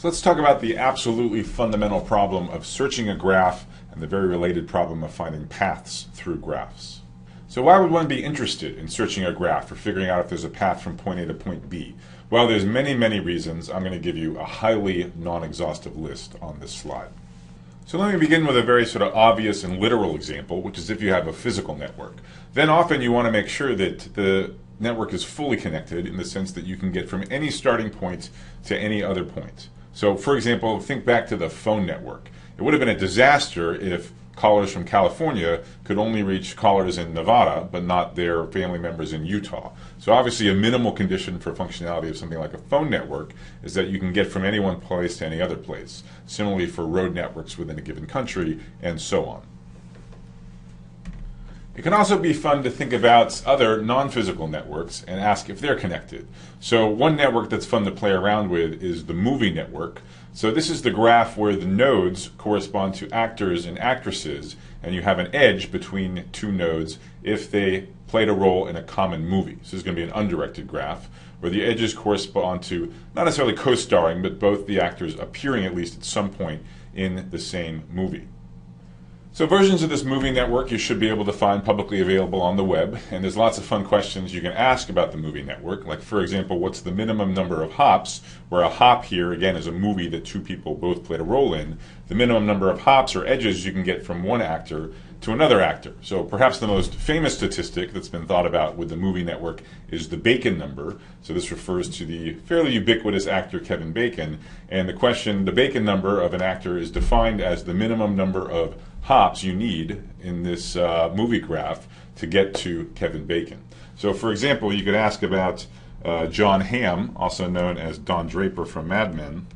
So let's talk about the absolutely fundamental problem of searching a graph and the very related problem of finding paths through graphs. So why would one be interested in searching a graph or figuring out if there's a path from point A to point B? Well, there's many reasons. I'm going to give you a highly non-exhaustive list on this slide. So let me begin with a very sort of obvious and literal example, which is if you have a physical network. Then often you want to make sure that the network is fully connected in the sense that you can get from any starting point to any other point. So for example, think back to the phone network. It would have been a disaster if callers from California could only reach callers in Nevada, but not their family members in Utah. So obviously a minimal condition for functionality of something like a phone network is that you can get from any one place to any other place. Similarly for road networks within a given country, and so on. It can also be fun to think about other non-physical networks and ask if they're connected. So one network that's fun to play around with is the movie network. So this is the graph where the nodes correspond to actors and actresses, and you have an edge between two nodes if they played a role in a common movie. So this is going to be an undirected graph where the edges correspond to not necessarily co-starring, but both the actors appearing at least at some point in the same movie. So versions of this movie network you should be able to find publicly available on the web, and there's lots of fun questions you can ask about the movie network, like for example, what's the minimum number of hops, where a hop here again is a movie that two people both played a role in, the minimum number of hops or edges you can get from one actor to another actor. So perhaps the most famous statistic that's been thought about with the movie network is the Bacon number. So this refers to the fairly ubiquitous actor Kevin Bacon, and the question, the Bacon number of an actor is defined as the minimum number of hops you need in this movie graph to get to Kevin Bacon. So for example, you could ask about Jon Hamm, also known as Don Draper from Mad Men,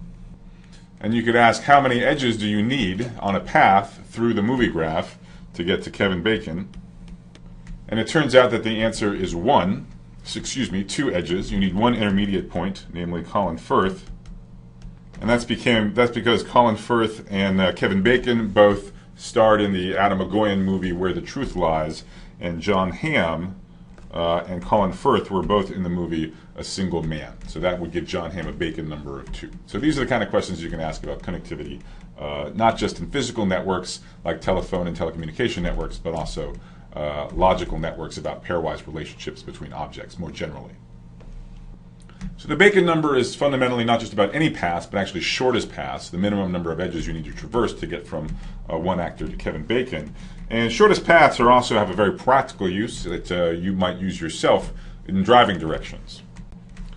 and you could ask how many edges do you need on a path through the movie graph to get to Kevin Bacon, and it turns out that the answer is two edges. You need one intermediate point, namely Colin Firth, and that's because Colin Firth and Kevin Bacon both starred in the Adam Egoyan movie Where the Truth Lies, and Jon Hamm and Colin Firth were both in the movie A Single Man. So that would give Jon Hamm a Bacon number of 2. So these are the kind of questions you can ask about connectivity, not just in physical networks like telephone and telecommunication networks, but also logical networks about pairwise relationships between objects more generally. So the Bacon number is fundamentally not just about any path, but actually shortest paths, the minimum number of edges you need to traverse to get from one actor to Kevin Bacon. And shortest paths also have a very practical use that you might use yourself in driving directions.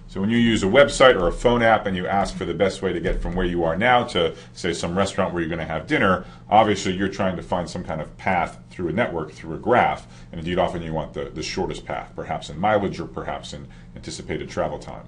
So when you use a website or a phone app and you ask for the best way to get from where you are now to, say, some restaurant where you're going to have dinner, obviously you're trying to find some kind of path through a network, through a graph, and indeed often you want the shortest path, perhaps in mileage or perhaps in anticipated travel time.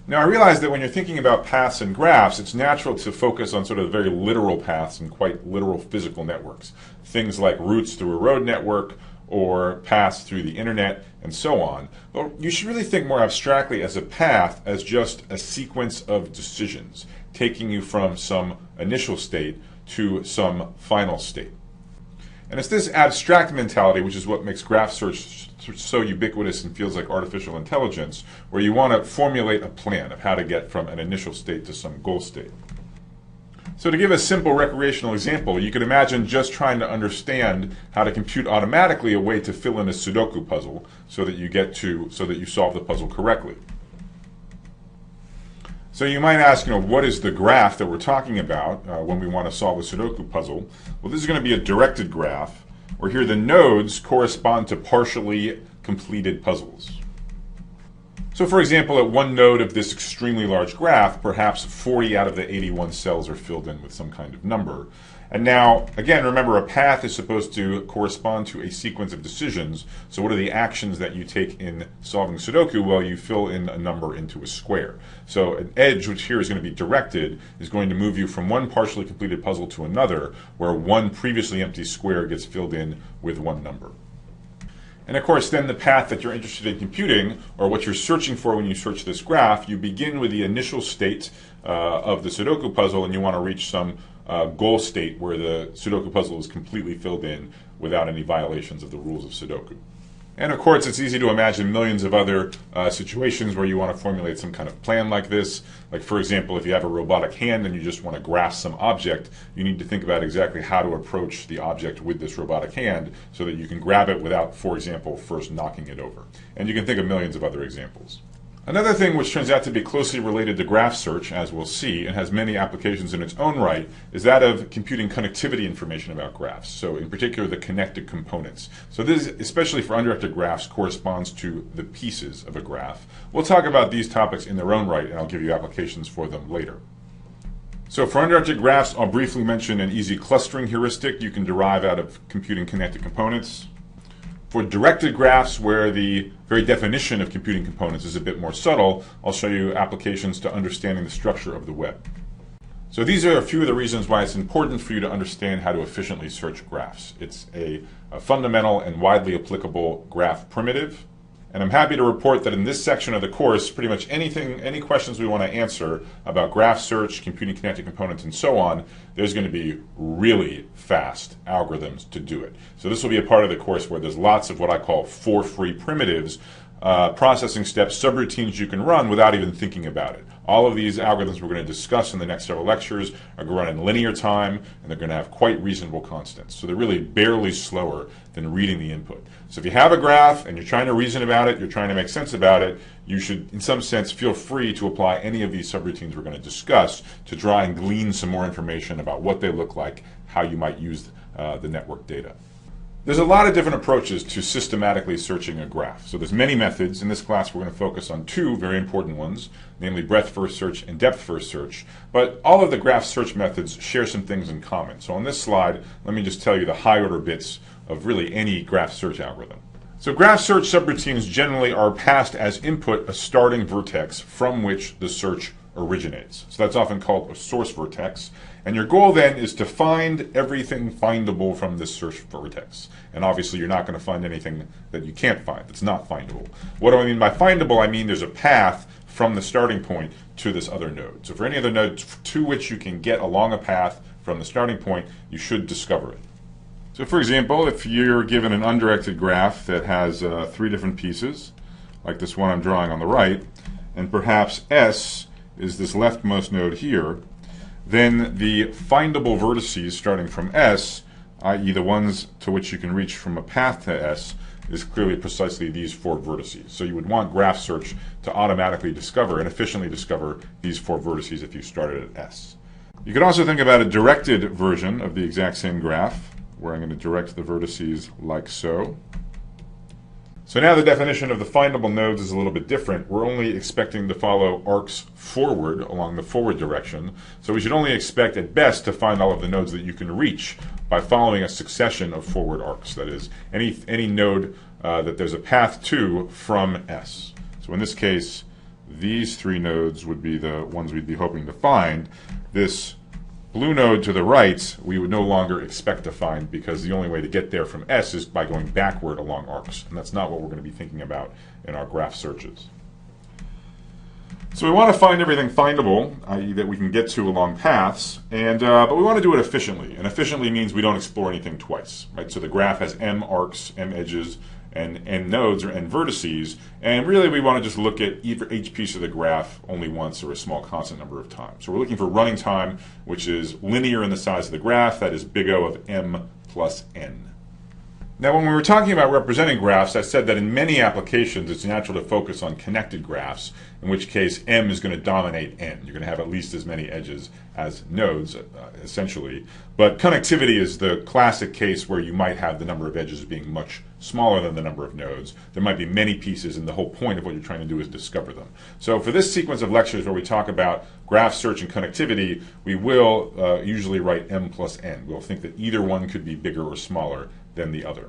Now I realize that when you're thinking about paths and graphs, it's natural to focus on sort of very literal paths and quite literal physical networks. Things like routes through a road network or paths through the internet and so on. But you should really think more abstractly as a path as just a sequence of decisions, taking you from some initial state to some final state. And it's this abstract mentality which is what makes graph search so ubiquitous and feels like artificial intelligence, where you want to formulate a plan of how to get from an initial state to some goal state. So to give a simple recreational example, you could imagine just trying to understand how to compute automatically a way to fill in a Sudoku puzzle so that you solve the puzzle correctly. So you might ask, what is the graph that we're talking about when we want to solve a Sudoku puzzle? Well, this is going to be a directed graph, where here the nodes correspond to partially completed puzzles. So for example, at one node of this extremely large graph, perhaps 40 out of the 81 cells are filled in with some kind of number. And now, again, remember a path is supposed to correspond to a sequence of decisions. So what are the actions that you take in solving Sudoku? Well, you fill in a number into a square. So an edge, which here is going to be directed, is going to move you from one partially completed puzzle to another, where one previously empty square gets filled in with one number. And of course, then the path that you're interested in computing, or what you're searching for when you search this graph, you begin with the initial state of the Sudoku puzzle, and you want to reach some goal state where the Sudoku puzzle is completely filled in without any violations of the rules of Sudoku. And of course, it's easy to imagine millions of other situations where you want to formulate some kind of plan like this. Like, for example, if you have a robotic hand and you just want to grasp some object, you need to think about exactly how to approach the object with this robotic hand so that you can grab it without, for example, first knocking it over. And you can think of millions of other examples. Another thing which turns out to be closely related to graph search, as we'll see, and has many applications in its own right, is that of computing connectivity information about graphs. So in particular, the connected components. So this, especially for undirected graphs, corresponds to the pieces of a graph. We'll talk about these topics in their own right, and I'll give you applications for them later. So for undirected graphs, I'll briefly mention an easy clustering heuristic you can derive out of computing connected components. For directed graphs, where the very definition of computing components is a bit more subtle, I'll show you applications to understanding the structure of the web. So these are a few of the reasons why it's important for you to understand how to efficiently search graphs. It's a fundamental and widely applicable graph primitive. And I'm happy to report that in this section of the course, pretty much any questions we want to answer about graph search, computing connected components, and so on, there's going to be really fast algorithms to do it. So this will be a part of the course where there's lots of what I call for-free primitives, processing steps, subroutines you can run without even thinking about it. All of these algorithms we're going to discuss in the next several lectures are going to run in linear time, and they're going to have quite reasonable constants. So they're really barely slower than reading the input. So if you have a graph and you're trying to reason about it, you're trying to make sense about it, you should, in some sense, feel free to apply any of these subroutines we're going to discuss to try and glean some more information about what they look like, how you might use the network data. There's a lot of different approaches to systematically searching a graph. So there's many methods. In this class, we're going to focus on two very important ones, namely breadth-first search and depth-first search. But all of the graph search methods share some things in common. So on this slide, let me just tell you the high-order bits of really any graph search algorithm. So graph search subroutines generally are passed as input a starting vertex from which the search originates. So that's often called a source vertex. And your goal then is to find everything findable from this search vertex. And obviously you're not going to find anything that you can't find, that's not findable. What do I mean by findable? I mean there's a path from the starting point to this other node. So for any other node to which you can get along a path from the starting point, you should discover it. So for example, if you're given an undirected graph that has 3 different pieces, like this one I'm drawing on the right, and perhaps S is this leftmost node here, then the findable vertices starting from S, i.e. the ones to which you can reach from a path to S, is clearly precisely these 4 vertices. So you would want graph search to automatically discover and efficiently discover these 4 vertices if you started at S. You could also think about a directed version of the exact same graph, where I'm going to direct the vertices like so. So now the definition of the findable nodes is a little bit different. We're only expecting to follow arcs forward along the forward direction. So we should only expect at best to find all of the nodes that you can reach by following a succession of forward arcs. That is, any node that there's a path to from S. So in this case, these 3 nodes would be the ones we'd be hoping to find. This blue node to the right, we would no longer expect to find because the only way to get there from S is by going backward along arcs. And that's not what we're going to be thinking about in our graph searches. So we want to find everything findable, i.e. that we can get to along paths, but we want to do it efficiently. And efficiently means we don't explore anything twice. Right? So the graph has m arcs, m edges, and n nodes or n vertices, and really we want to just look at each piece of the graph only once or a small constant number of times. So we're looking for running time, which is linear in the size of the graph, that is big O of m plus n. Now when we were talking about representing graphs, I said that in many applications it's natural to focus on connected graphs, in which case m is going to dominate n. You're going to have at least as many edges as nodes, essentially. But connectivity is the classic case where you might have the number of edges being much smaller than the number of nodes. There might be many pieces, and the whole point of what you're trying to do is discover them. So for this sequence of lectures where we talk about graph search and connectivity, we will usually write m plus n. We'll think that either one could be bigger or smaller than the other.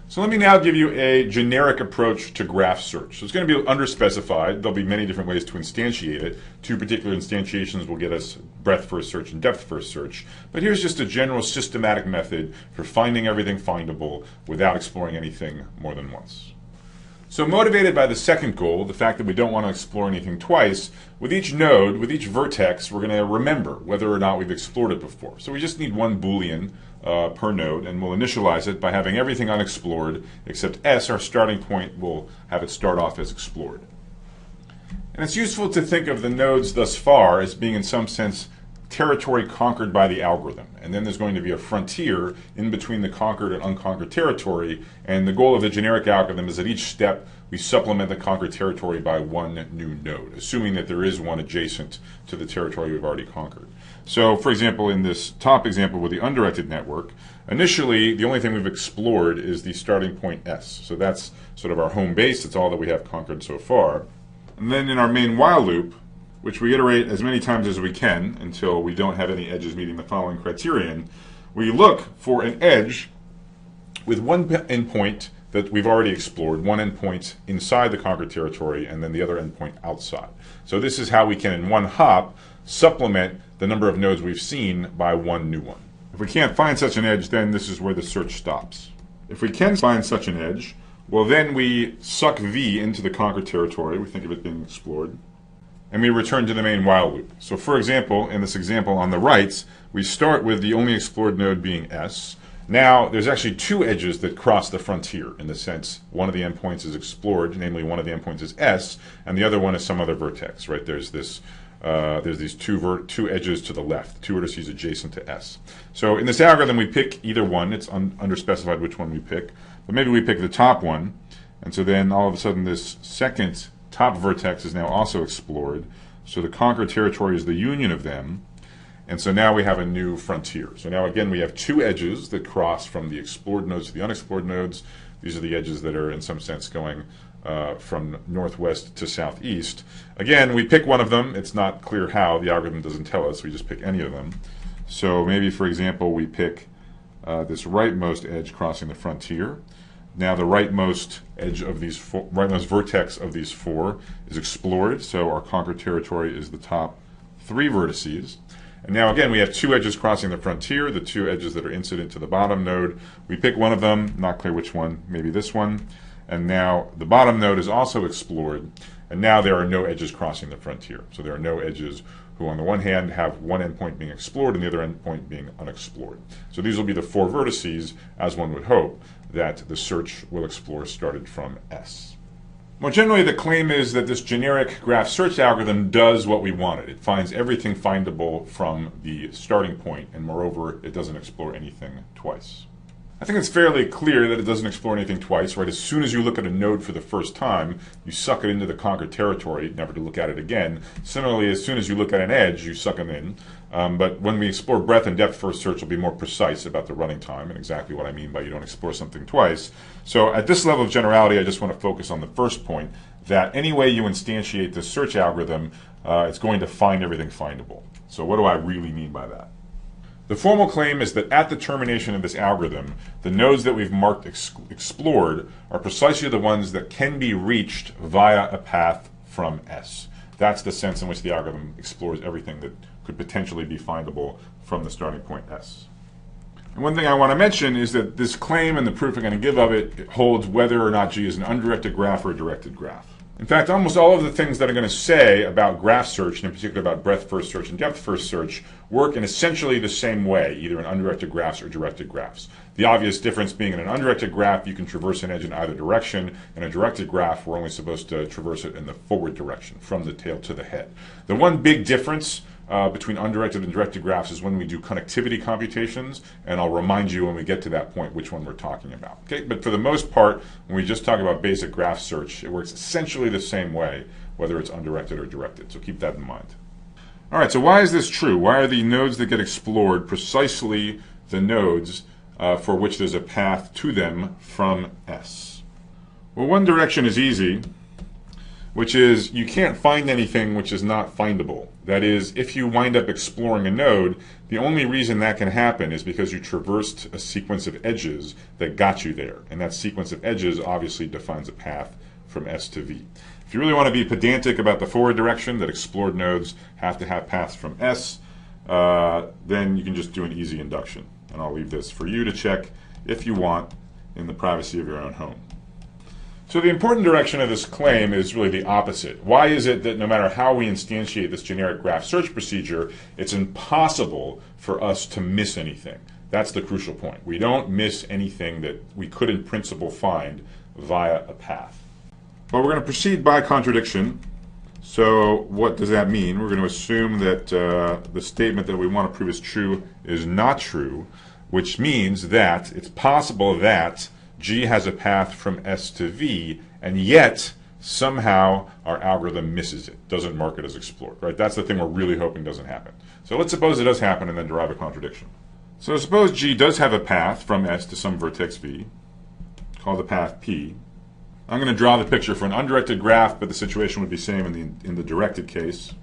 So let me now give you a generic approach to graph search. So it's going to be underspecified. There'll be many different ways to instantiate it. 2 particular instantiations will get us breadth-first search and depth-first search. But here's just a general systematic method for finding everything findable without exploring anything more than once. So motivated by the second goal, the fact that we don't want to explore anything twice, with each node, with each vertex, we're going to remember whether or not we've explored it before. So we just need one Boolean per node, and we'll initialize it by having everything unexplored, except S, our starting point, will have it start off as explored. And it's useful to think of the nodes thus far as being in some sense territory conquered by the algorithm. And then there's going to be a frontier in between the conquered and unconquered territory. And the goal of the generic algorithm is at each step we supplement the conquered territory by one new node, assuming that there is one adjacent to the territory we've already conquered. So, for example, in this top example with the undirected network, initially the only thing we've explored is the starting point S. So that's sort of our home base. It's all that we have conquered so far. And then in our main while loop, which we iterate as many times as we can until we don't have any edges meeting the following criterion, we look for an edge with one endpoint that we've already explored, one endpoint inside the conquered territory, and then the other endpoint outside. So this is how we can, in one hop, supplement the number of nodes we've seen by one new one. If we can't find such an edge, then this is where the search stops. If we can find such an edge, well, then we suck V into the conquered territory. We think of it being explored. And we return to the main while loop. So for example, in this example on the right, we start with the only explored node being S. Now, there's actually two edges that cross the frontier in the sense one of the endpoints is explored, namely one of the endpoints is S, and the other one is some other vertex, right? There's these two edges to the left, two vertices adjacent to S. So in this algorithm, we pick either one. It's underspecified which one we pick, but maybe we pick the top one, and so then all of a sudden this second top vertex is now also explored. So the conquered territory is the union of them. And so now we have a new frontier. So now again we have two edges that cross from the explored nodes to the unexplored nodes. These are the edges that are in some sense going from northwest to southeast. Again, we pick one of them. It's not clear how. The algorithm doesn't tell us. We just pick any of them. So maybe, for example, we pick this rightmost edge crossing the frontier. Now the rightmost edge of these rightmost vertex of these four is explored, so our conquered territory is the top three vertices. And now again we have two edges crossing the frontier, the two edges that are incident to the bottom node. We pick one of them, not clear which one, maybe this one. And now the bottom node is also explored, and now there are no edges crossing the frontier. So there are no edges who on the one hand have one endpoint being explored and the other endpoint being unexplored. So these will be the four vertices, as one would hope, that the search will explore started from S. More generally, the claim is that this generic graph search algorithm does what we wanted. It finds everything findable from the starting point, and moreover, it doesn't explore anything twice. I think it's fairly clear that it doesn't explore anything twice, right? As soon as you look at a node for the first time, you suck it into the conquered territory, never to look at it again. Similarly, as soon as you look at an edge, you suck them in. But when we explore breadth and depth first search, we'll be more precise about the running time and exactly what I mean by you don't explore something twice. So at this level of generality, I just want to focus on the first point, that any way you instantiate the search algorithm, it's going to find everything findable. So what do I really mean by that? The formal claim is that at the termination of this algorithm, the nodes that we've marked explored are precisely the ones that can be reached via a path from S. That's the sense in which the algorithm explores everything that could potentially be findable from the starting point S. And one thing I want to mention is that this claim and the proof I'm going to give of it holds whether or not G is an undirected graph or a directed graph. In fact, almost all of the things that I'm going to say about graph search, and in particular about breadth first search and depth first search, work in essentially the same way, either in undirected graphs or directed graphs. The obvious difference being in an undirected graph, you can traverse an edge in either direction. In a directed graph, we're only supposed to traverse it in the forward direction, from the tail to the head. The one big difference between undirected and directed graphs is when we do connectivity computations, and I'll remind you when we get to that point which one we're talking about. Okay? But for the most part, when we just talk about basic graph search, it works essentially the same way, whether it's undirected or directed. So keep that in mind. All right, so why is this true? Why are the nodes that get explored precisely the nodes for which there's a path to them from S? Well, one direction is easy, which is you can't find anything which is not findable. That is, if you wind up exploring a node, the only reason that can happen is because you traversed a sequence of edges that got you there. And that sequence of edges obviously defines a path from S to V. If you really want to be pedantic about the forward direction, that explored nodes have to have paths from S, then you can just do an easy induction. And I'll leave this for you to check if you want in the privacy of your own home. So the important direction of this claim is really the opposite. Why is it that no matter how we instantiate this generic graph search procedure, it's impossible for us to miss anything? That's the crucial point. We don't miss anything that we could in principle find via a path. Well, we're going to proceed by contradiction. So what does that mean? We're going to assume that the statement that we want to prove is true is not true, which means that it's possible that G has a path from S to V, and yet somehow our algorithm misses it, doesn't mark it as explored, right? That's the thing we're really hoping doesn't happen. So let's suppose it does happen and then derive a contradiction. So suppose G does have a path from S to some vertex V, call the path P. I'm going to draw the picture for an undirected graph, but the situation would be same in the directed case.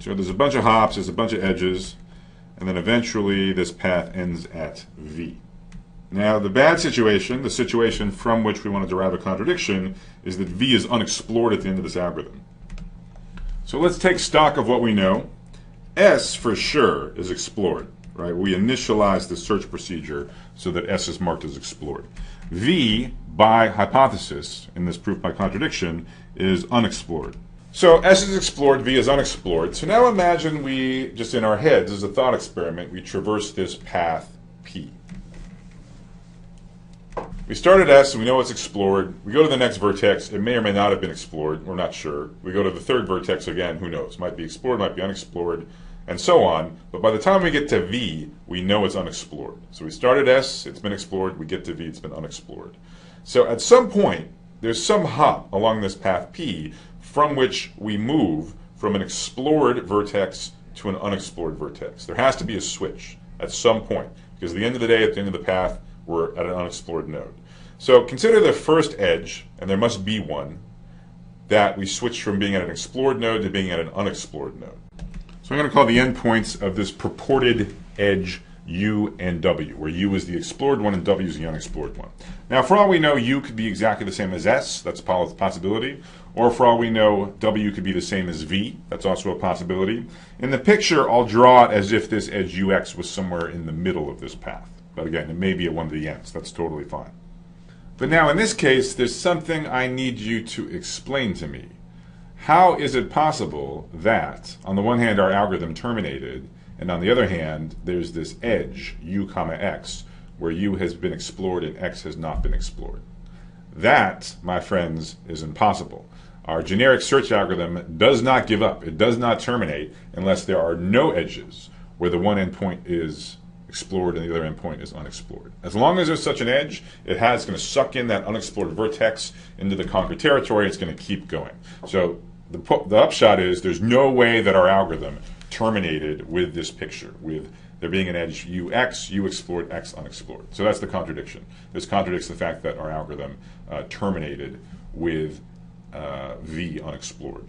So there's a bunch of hops, there's a bunch of edges, and then eventually this path ends at V. Now the bad situation, the situation from which we want to derive a contradiction, is that V is unexplored at the end of this algorithm. So let's take stock of what we know. S for sure is explored, right? We initialize the search procedure so that S is marked as explored. V, by hypothesis, in this proof by contradiction, is unexplored. So S is explored, V is unexplored. So now imagine we, just in our heads, as a thought experiment, we traverse this path P. We start at S and we know it's explored. We go to the next vertex. It may or may not have been explored. We're not sure. We go to the third vertex again. Who knows? Might be explored, might be unexplored, and so on. But by the time we get to V, we know it's unexplored. So we start at S, it's been explored. We get to V, it's been unexplored. So at some point, there's some hop along this path P from which we move from an explored vertex to an unexplored vertex. There has to be a switch at some point, because at the end of the day, at the end of the path, we're at an unexplored node. So consider the first edge, and there must be one, that we switch from being at an explored node to being at an unexplored node. So I'm going to call the endpoints of this purported edge U and W, where U is the explored one and W is the unexplored one. Now, for all we know, U could be exactly the same as S. That's a possibility. Or for all we know, W could be the same as V. That's also a possibility. In the picture, I'll draw it as if this edge UX was somewhere in the middle of this path. But again, it may be at one of the ends. That's totally fine. But now in this case, there's something I need you to explain to me. How is it possible that, on the one hand, our algorithm terminated, and on the other hand, there's this edge, U comma X, where U has been explored and X has not been explored? That, my friends, is impossible. Our generic search algorithm does not give up. It does not terminate unless there are no edges where the one endpoint is explored and the other endpoint is unexplored. As long as there's such an edge, it's going to suck in that unexplored vertex into the conquered territory. It's going to keep going. So the upshot is there's no way that our algorithm terminated with this picture, with there being an edge UX, U explored, X unexplored. So that's the contradiction. This contradicts the fact that our algorithm terminated with V unexplored.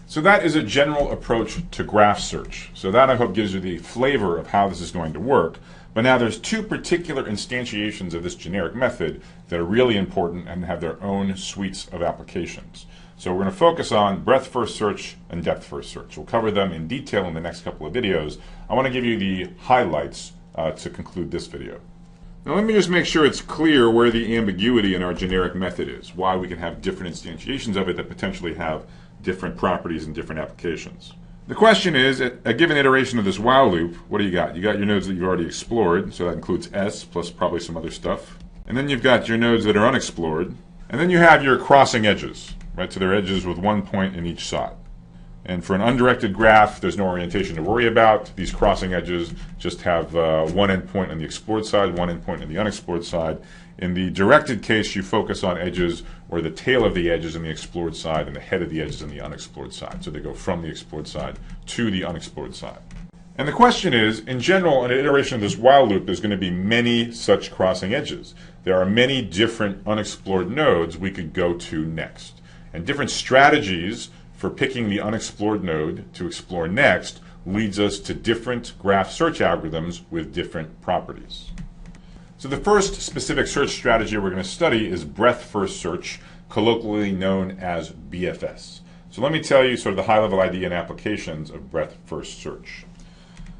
So that is a general approach to graph search. So that, I hope, gives you the flavor of how this is going to work. But now there's two particular instantiations of this generic method that are really important and have their own suites of applications. So we're going to focus on breadth-first search and depth-first search. We'll cover them in detail in the next couple of videos. I want to give you the highlights to conclude this video. Now let me just make sure it's clear where the ambiguity in our generic method is, why we can have different instantiations of it that potentially have different properties and different applications. The question is, at a given iteration of this while loop, what do you got? You got your nodes that you've already explored, so that includes S plus probably some other stuff. And then you've got your nodes that are unexplored. And then you have your crossing edges, right? So they're edges with one point in each side. And for an undirected graph, there's no orientation to worry about. These crossing edges just have one endpoint on the explored side, one endpoint on the unexplored side. In the directed case, you focus on edges where the tail of the edge is on the explored side and the head of the edge is on the unexplored side. So they go from the explored side to the unexplored side. And the question is, in general, in an iteration of this while loop, there's going to be many such crossing edges. There are many different unexplored nodes we could go to next. And different strategies for picking the unexplored node to explore next leads us to different graph search algorithms with different properties. So the first specific search strategy we're going to study is breadth-first search, colloquially known as BFS. So let me tell you sort of the high-level idea and applications of breadth-first search.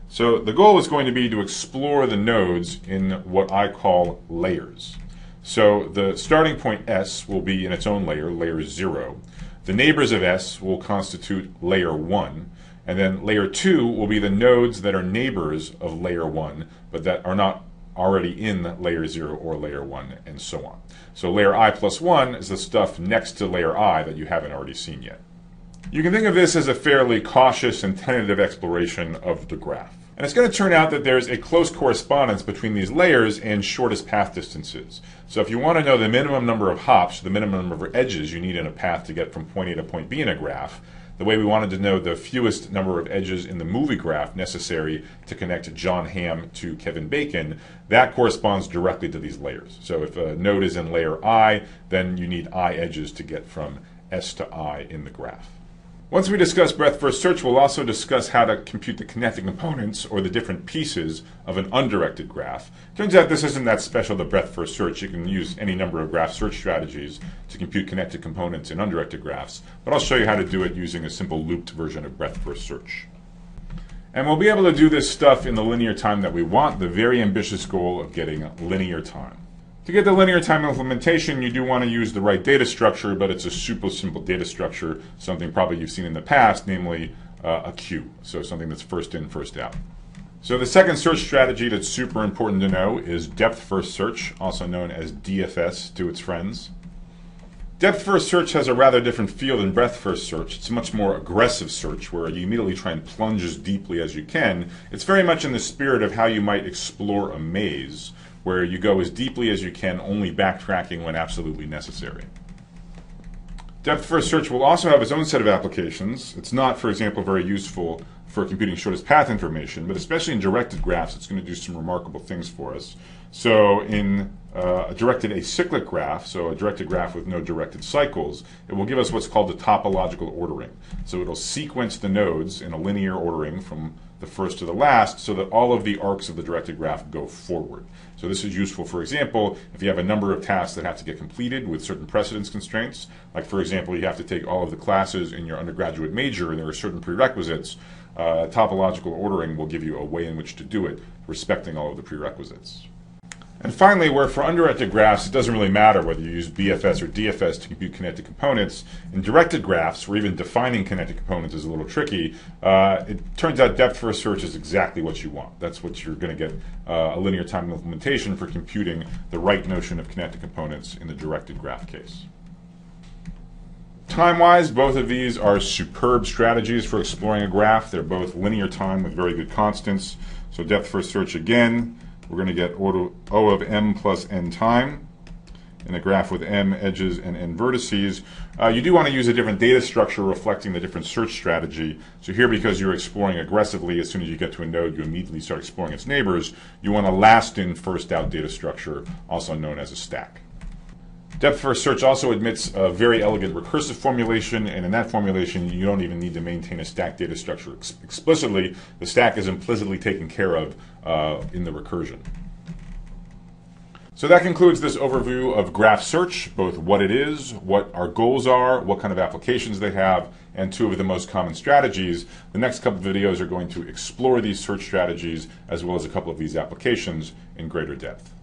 So the goal is going to be to explore the nodes in what I call layers. So the starting point S will be in its own layer, layer 0. The neighbors of S will constitute layer 1. And then layer 2 will be the nodes that are neighbors of layer 1, but that are not already in layer 0 or layer 1, and so on. So layer I plus 1 is the stuff next to layer I that you haven't already seen yet. You can think of this as a fairly cautious and tentative exploration of the graph. And it's going to turn out that there's a close correspondence between these layers and shortest path distances. So if you want to know the minimum number of hops, the minimum number of edges you need in a path to get from point A to point B in a graph, the way we wanted to know the fewest number of edges in the movie graph necessary to connect Jon Hamm to Kevin Bacon, that corresponds directly to these layers. So if a node is in layer I, then you need I edges to get from S to I in the graph. Once we discuss breadth first search, we'll also discuss how to compute the connected components, or the different pieces, of an undirected graph. Turns out this isn't that special to breadth first search. You can use any number of graph search strategies to compute connected components in undirected graphs, but I'll show you how to do it using a simple looped version of breadth first search. And we'll be able to do this stuff in the linear time that we want, the very ambitious goal of getting linear time. To get the linear time implementation, you do want to use the right data structure, but it's a super simple data structure, something probably you've seen in the past, namely a queue, so something that's first in, first out. So the second search strategy that's super important to know is depth first search, also known as DFS to its friends. Depth first search has a rather different feel than breadth first search. It's a much more aggressive search where you immediately try and plunge as deeply as you can. It's very much in the spirit of how you might explore a maze, where you go as deeply as you can, only backtracking when absolutely necessary. Depth first search will also have its own set of applications. It's not, for example, very useful for computing shortest path information, but especially in directed graphs, it's going to do some remarkable things for us. So in a directed acyclic graph, so a directed graph with no directed cycles, it will give us what's called the topological ordering. So it'll sequence the nodes in a linear ordering from the first to the last so that all of the arcs of the directed graph go forward. So this is useful, for example, if you have a number of tasks that have to get completed with certain precedence constraints. Like, for example, you have to take all of the classes in your undergraduate major and there are certain prerequisites. Topological ordering will give you a way in which to do it, respecting all of the prerequisites. And finally, where for undirected graphs, it doesn't really matter whether you use BFS or DFS to compute connected components. In directed graphs, where even defining connected components is a little tricky, it turns out depth first search is exactly what you want. That's what you're going to get a linear time implementation for computing the right notion of connected components in the directed graph case. Time-wise, both of these are superb strategies for exploring a graph. They're both linear time with very good constants. So depth first search again, we're going to get O of m plus n time in a graph with m edges and n vertices. You do want to use a different data structure reflecting the different search strategy. So here, because you're exploring aggressively, as soon as you get to a node, you immediately start exploring its neighbors. You want a last in, first out data structure, also known as a stack. Depth first search also admits a very elegant recursive formulation, and in that formulation you don't even need to maintain a stack data structure explicitly. The stack is implicitly taken care of in the recursion. So that concludes this overview of graph search, both what it is, what our goals are, what kind of applications they have, and two of the most common strategies. The next couple of videos are going to explore these search strategies as well as a couple of these applications in greater depth.